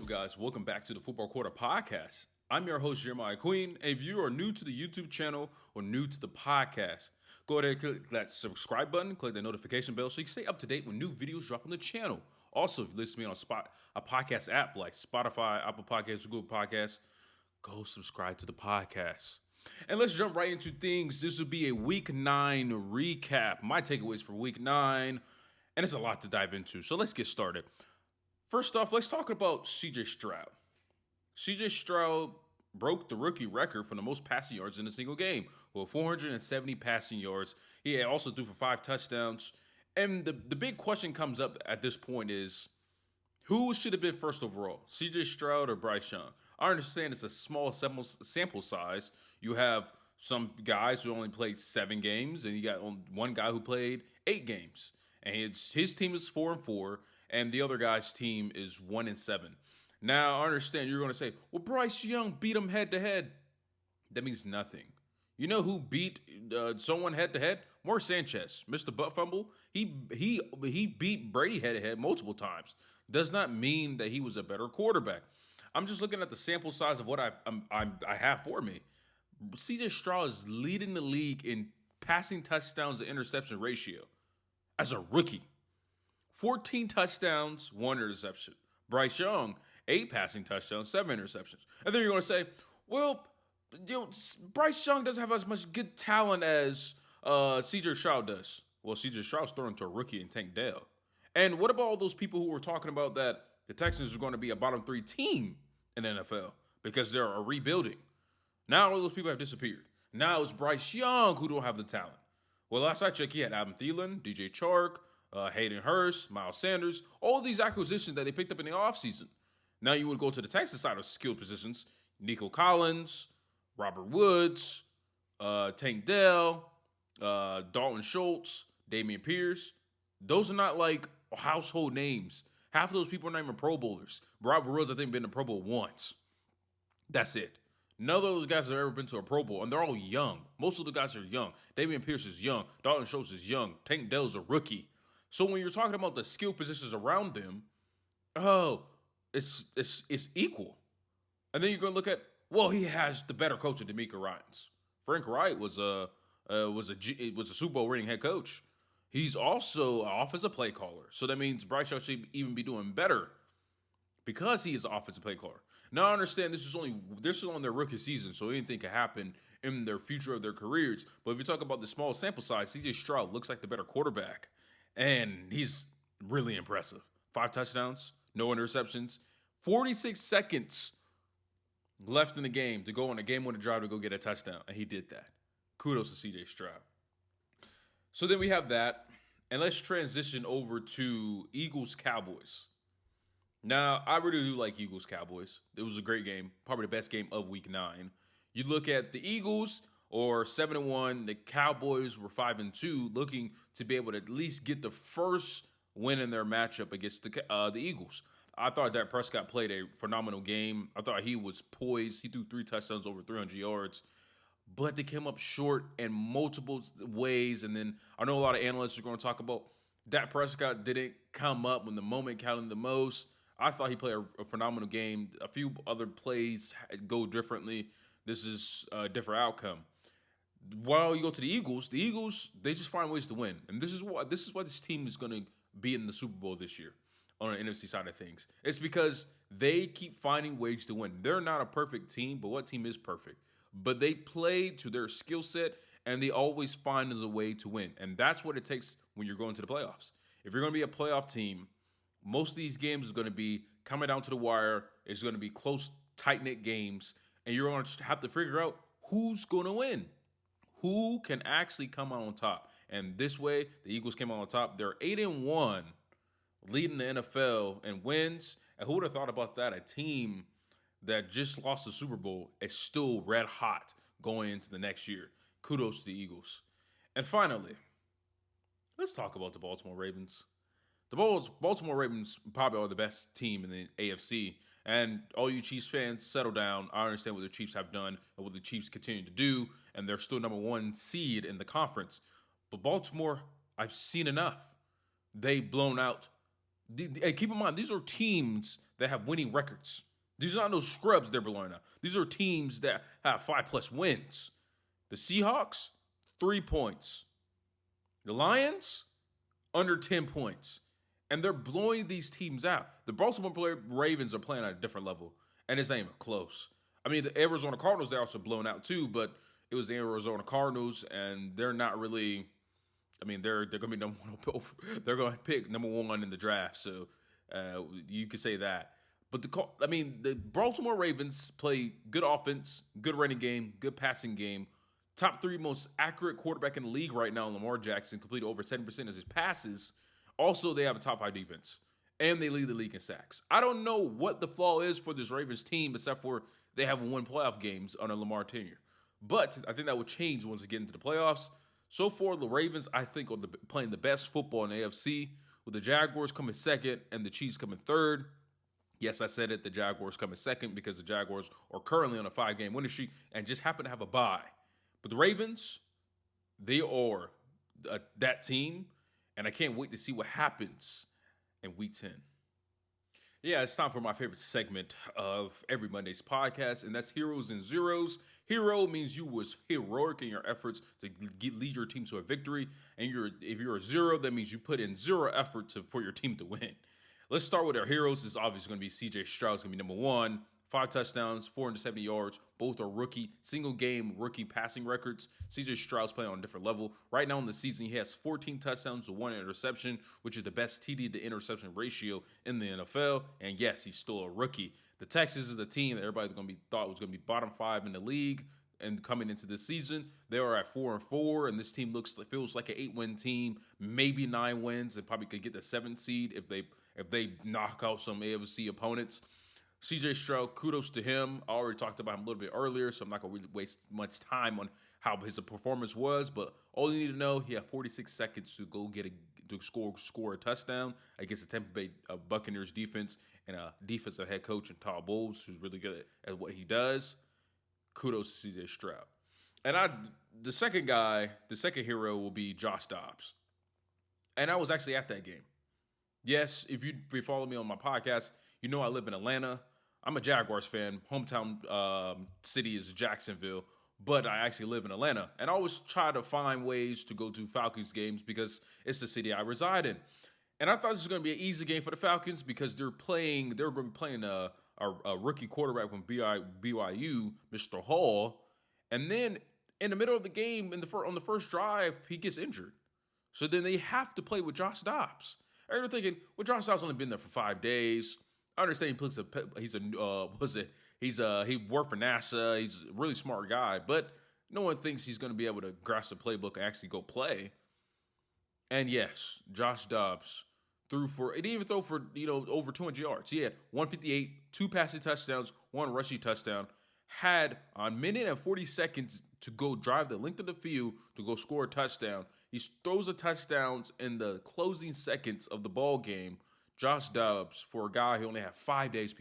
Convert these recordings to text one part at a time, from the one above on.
up, guys? Welcome back to the Football Quarter Podcast. I'm your host, Jeremiah Queen. If you are new to the YouTube channel or new to the podcast, go ahead and click that subscribe button, click the notification bell so you can stay up to date when new videos drop on the channel. Also, if you listen to me on a podcast app like Spotify, Apple Podcasts, Google Podcasts, go subscribe to the podcast. And let's jump right into things. This will be a Week 9 recap. My takeaways for Week 9, and it's a lot to dive into, so let's get started. First off, let's talk about C.J. Stroud. C.J. Stroud broke the rookie record for the most passing yards in a single game with 470 passing yards. He also threw for 5 touchdowns. And the big question comes up at this point is, who should have been first overall, C.J. Stroud or Bryce Young? I understand it's a small sample size. You have some guys who only played 7 games, and you got one guy who played 8 games. And his team is 4-4. And the other guy's team is 1-7. Now, I understand you're going to say, well, Bryce Young beat him head-to-head. That means nothing. You know who beat someone head-to-head? Mark Sanchez, Mr. Butt Fumble. He beat Brady head-to-head multiple times. Does not mean that he was a better quarterback. I'm just looking at the sample size of what I have for me. C.J. Stroud is leading the league in passing touchdowns to interception ratio as a rookie. 14 touchdowns, 1 interception. Bryce Young, 8 passing touchdowns, 7 interceptions. And then you're going to say, well, Bryce Young doesn't have as much good talent as C.J. Stroud does. Well, C.J. Stroud's throwing to a rookie in Tank Dell. And what about all those people who were talking about that the Texans are going to be a bottom 3 team in the NFL because they're rebuilding? Now all those people have disappeared. Now it's Bryce Young who don't have the talent. Well, last I checked, he had Adam Thielen, DJ Chark, Hayden Hurst, Miles Sanders, all these acquisitions that they picked up in the offseason. Now you would go to the Texas side of skilled positions, Nico Collins, Robert Woods, Tank Dell, Dalton Schultz, Damian Pierce. Those are not like household names. Half of those people are not even Pro Bowlers. Robert Woods, I think, been to Pro Bowl once. That's it. None of those guys have ever been to a Pro Bowl, and they're all young. Most of the guys are young. Damian Pierce is young. Dalton Schultz is young. Tank Dell's a rookie. So when you're talking about the skill positions around them, it's equal. And then you're going to look at, well, he has the better coach than D'Amico Ryans. Frank Wright was a Super Bowl winning head coach. He's also an offensive play caller. So that means Bryce Young should even be doing better because he is an offensive play caller. Now I understand this is still on their rookie season, so anything can happen in their future of their careers. But if you talk about the small sample size, C.J. Stroud looks like the better quarterback. And he's really impressive. 5 touchdowns, no interceptions, 46 seconds left in the game to go on a game-winning drive to go get a touchdown. And he did that. Kudos to C.J. Stroud. So then we have that. And let's transition over to Eagles-Cowboys. Now, I really do like Eagles-Cowboys. It was a great game, probably the best game of Week 9. You look at the Eagles, or 7-1, the Cowboys were 5-2, looking to be able to at least get the first win in their matchup against the Eagles. I thought Dak Prescott played a phenomenal game. I thought he was poised. He threw 3 touchdowns over 300 yards. But they came up short in multiple ways. And then I know a lot of analysts are going to talk about Dak Prescott didn't come up when the moment counted the most. I thought he played a phenomenal game. A few other plays go differently. This is a different outcome. While you go to the Eagles, they just find ways to win. And this is why this team is going to be in the Super Bowl this year on the NFC side of things. It's because they keep finding ways to win. They're not a perfect team, but what team is perfect? But they play to their skill set, and they always find a way to win. And that's what it takes when you're going to the playoffs. If you're going to be a playoff team, most of these games are going to be coming down to the wire. It's going to be close, tight-knit games, and you're going to have to figure out who's going to win. Who can actually come out on top? And this way, the Eagles came out on top. They're 8-1, leading the NFL in wins. And who would have thought about that? A team that just lost the Super Bowl is still red hot going into the next year. Kudos to the Eagles. And finally, let's talk about the Baltimore Ravens. The Baltimore Ravens probably are the best team in the AFC. And all you Chiefs fans, settle down. I understand what the Chiefs have done and what the Chiefs continue to do, and they're still number 1 seed in the conference. But Baltimore, I've seen enough. They've blown out Hey, keep in mind, these are teams that have winning records. These are not no scrubs they're blowing out. These are teams that have 5+ wins. The Seahawks, 3 points. The Lions, under 10 points. And they're blowing these teams out. The Baltimore Ravens are playing at a different level, and it's not even close. I mean, the Arizona Cardinals, they're also blown out too, but it was the Arizona Cardinals, and they're not really. I mean, they're going to be number one. They're going to pick number one in the draft, so you could say that. But the Baltimore Ravens play good offense, good running game, good passing game. Top 3 most accurate quarterback in the league right now, Lamar Jackson, completed over 70% of his passes. Also, they have a top 5 defense, and they lead the league in sacks. I don't know what the flaw is for this Ravens team, except for they haven't won playoff games under Lamar tenure. But I think that will change once we get into the playoffs. So far, the Ravens, I think, are playing the best football in the AFC, with the Jaguars coming second and the Chiefs coming third. Yes, I said it, the Jaguars coming second because the Jaguars are currently on a 5-game winning streak and just happen to have a bye. But the Ravens, they are that team, and I can't wait to see what happens in Week 10. Yeah, it's time for my favorite segment of every Monday's podcast, and that's Heroes and Zeros. Hero means you was heroic in your efforts to lead your team to a victory, and if you're a zero, that means you put in zero effort for your team to win. Let's start with our heroes. It's obviously going to be C.J. Stroud. It's going to be number 1. 5 touchdowns, 470 yards. Both are rookie, single-game rookie passing records. C.J. Stroud's playing on a different level. Right now in the season, he has 14 touchdowns to 1 interception, which is the best TD to interception ratio in the NFL. And yes, he's still a rookie. The Texans is a team that everybody thought was going to be bottom 5 in the league. And coming into this season, they are at 4-4, and this team feels like an 8-win team, maybe 9 wins, and probably could get the 7th seed if they knock out some AFC opponents. C.J. Stroud, kudos to him. I already talked about him a little bit earlier, so I'm not going to really waste much time on how his performance was. But all you need to know, he had 46 seconds to go score a touchdown against the Tampa Bay Buccaneers defense and a defensive head coach in Todd Bowles, who's really good at what he does. Kudos to C.J. Stroud. And the second hero will be Josh Dobbs. And I was actually at that game. Yes, if you follow me on my podcast, you know I live in Atlanta. I'm a Jaguars fan. Hometown city is Jacksonville, but I actually live in Atlanta. And I always try to find ways to go to Falcons games because it's the city I reside in. And I thought this was going to be an easy game for the Falcons because they're going to be playing a rookie quarterback from BYU, Mr. Hall. And then in the middle of the game, on the first drive, he gets injured. So then they have to play with Josh Dobbs. And they're thinking, well, Josh Dobbs only been there for 5 days. I understand he worked for NASA. He's a really smart guy, but no one thinks he's going to be able to grasp the playbook and actually go play. And yes, Josh Dobbs he didn't even throw for over 200 yards. He had 158, 2 passing touchdowns, 1 rushing touchdown. Had a minute and 40 seconds to go drive the length of the field to go score a touchdown. He throws a touchdown in the closing seconds of the ball game. Josh Dobbs, for a guy who only had 5 days,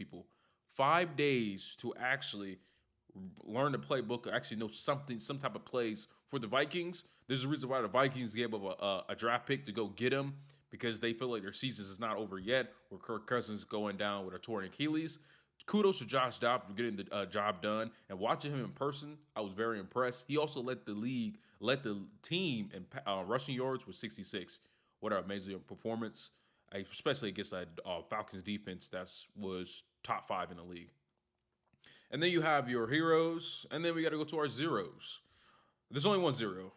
5 days to actually learn the playbook, actually know some type of plays for the Vikings. There's a reason why the Vikings gave up a draft pick to go get him, because they feel like their season is not over yet, with Kirk Cousins going down with a torn Achilles. Kudos to Josh Dobbs for getting the job done. And watching him in person, I was very impressed. He also led the team in rushing yards with 66. What an amazing performance, especially against that Falcons defense that was top 5 in the league. And then you have your heroes, and then we got to go to our zeros. There's only one zero.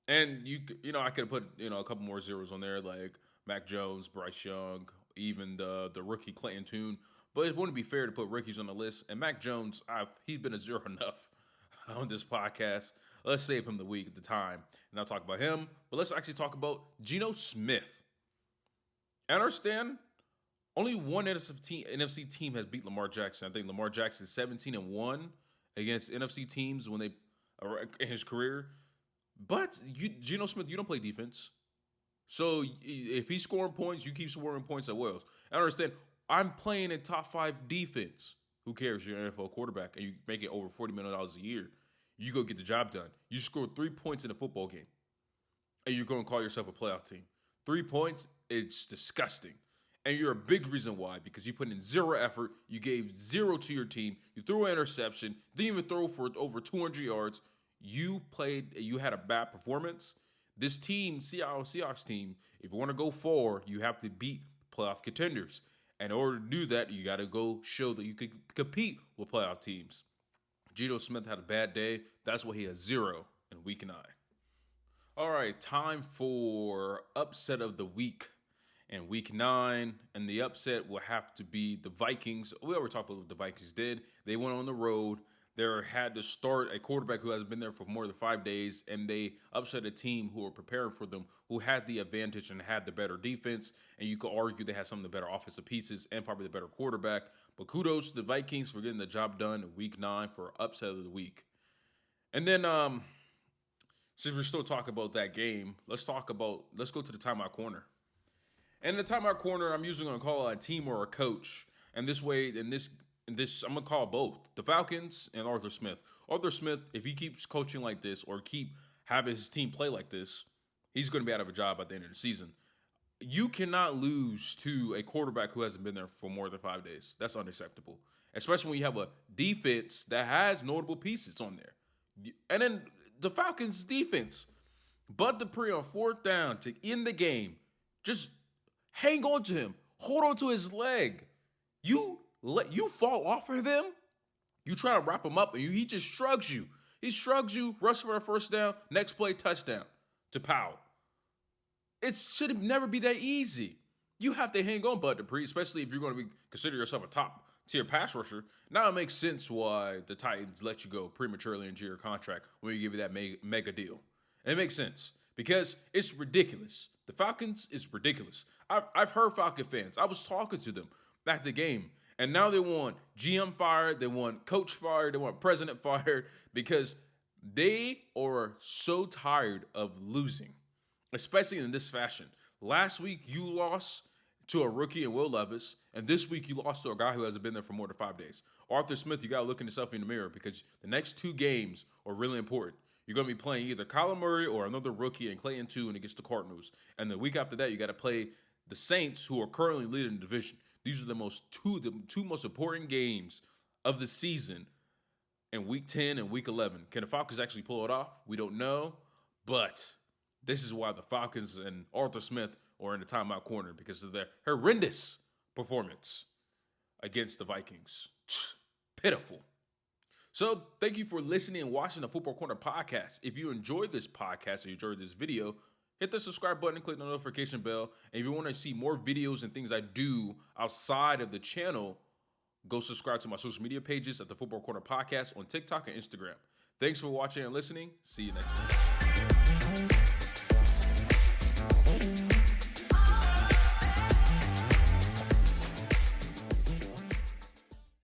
And I could have put a couple more zeros on there, like Mac Jones, Bryce Young, even the rookie Clayton Tune. But it wouldn't be fair to put rookies on the list. And Mac Jones, he's been a zero enough on this podcast. Let's save him the week at the time, and I'll talk about him. But let's actually talk about Geno Smith. I understand only one NFC team has beat Lamar Jackson. I think Lamar Jackson 17-1 against NFC teams when they in his career. But Geno Smith, you don't play defense. So if he's scoring points, you keep scoring points at will. I understand. I'm playing in top 5 defense. Who cares? You're an NFL quarterback, and you make it over $40 million a year. You go get the job done. You score 3 points in a football game, and you're going to call yourself a playoff team. 3 points, it's disgusting. And you're a big reason why, because you put in zero effort. You gave zero to your team. You threw an interception. Didn't even throw for over 200 yards. You had a bad performance. This team, Seahawks team, if you want to go forward, you have to beat playoff contenders. And in order to do that, you got to go show that you could compete with playoff teams. Geno Smith had a bad day. That's why he has 0 in week 9. All right, time for upset of the week in week 9. And the upset will have to be the Vikings. We already talked about what the Vikings did. They went on the road. They had to start a quarterback who hasn't been there for more than 5 days, and they upset a team who were preparing for them, who had the advantage and had the better defense. And you could argue they had some of the better offensive pieces and probably the better quarterback. But kudos to the Vikings for getting the job done in week 9 for upset of the week. And then, since we're still talking about that game, let's go to the timeout corner. And in the timeout corner, I'm usually going to call a team or a coach. And this way, I'm going to call both, the Falcons and Arthur Smith. Arthur Smith, if he keeps coaching like this or keep having his team play like this, he's going to be out of a job at the end of the season. You cannot lose to a quarterback who hasn't been there for more than 5 days. That's unacceptable, especially when you have a defense that has notable pieces on there. And then the Falcons' defense, Bud Dupree on 4th down to end the game, just hang on to him, hold on to his leg. You fall off of him, you try to wrap him up, and he just shrugs you. He shrugs you, rushes for a 1st down, next play, touchdown to Powell. It should never be that easy. You have to hang on, Bud Dupree, especially if you're going to consider yourself a top-tier pass rusher. Now it makes sense why the Titans let you go prematurely into your contract when you give you that mega deal. And it makes sense because it's ridiculous. The Falcons is ridiculous. I've heard Falcon fans. I was talking to them after the game. And now they want GM fired, they want coach fired, they want president fired because they are so tired of losing, especially in this fashion. Last week, you lost to a rookie in Will Levis, and this week you lost to a guy who hasn't been there for more than 5 days. Arthur Smith, you got to look at yourself in the mirror because the next 2 games are really important. You're going to be playing either Kyler Murray or another rookie in Clayton 2 and against the Cardinals. And the week after that, you got to play the Saints, who are currently leading the division. These are the two most important games of the season in Week 10 and Week 11. Can the Falcons actually pull it off? We don't know, but this is why the Falcons and Arthur Smith are in the timeout corner because of their horrendous performance against the Vikings. Pitiful. So thank you for listening and watching the Football Corner podcast. If you enjoyed this podcast or you enjoyed this video, hit the subscribe button and click the notification bell. And if you want to see more videos and things I do outside of the channel, go subscribe to my social media pages at the Football Corner Podcast on TikTok and Instagram. Thanks for watching and listening. See you next time.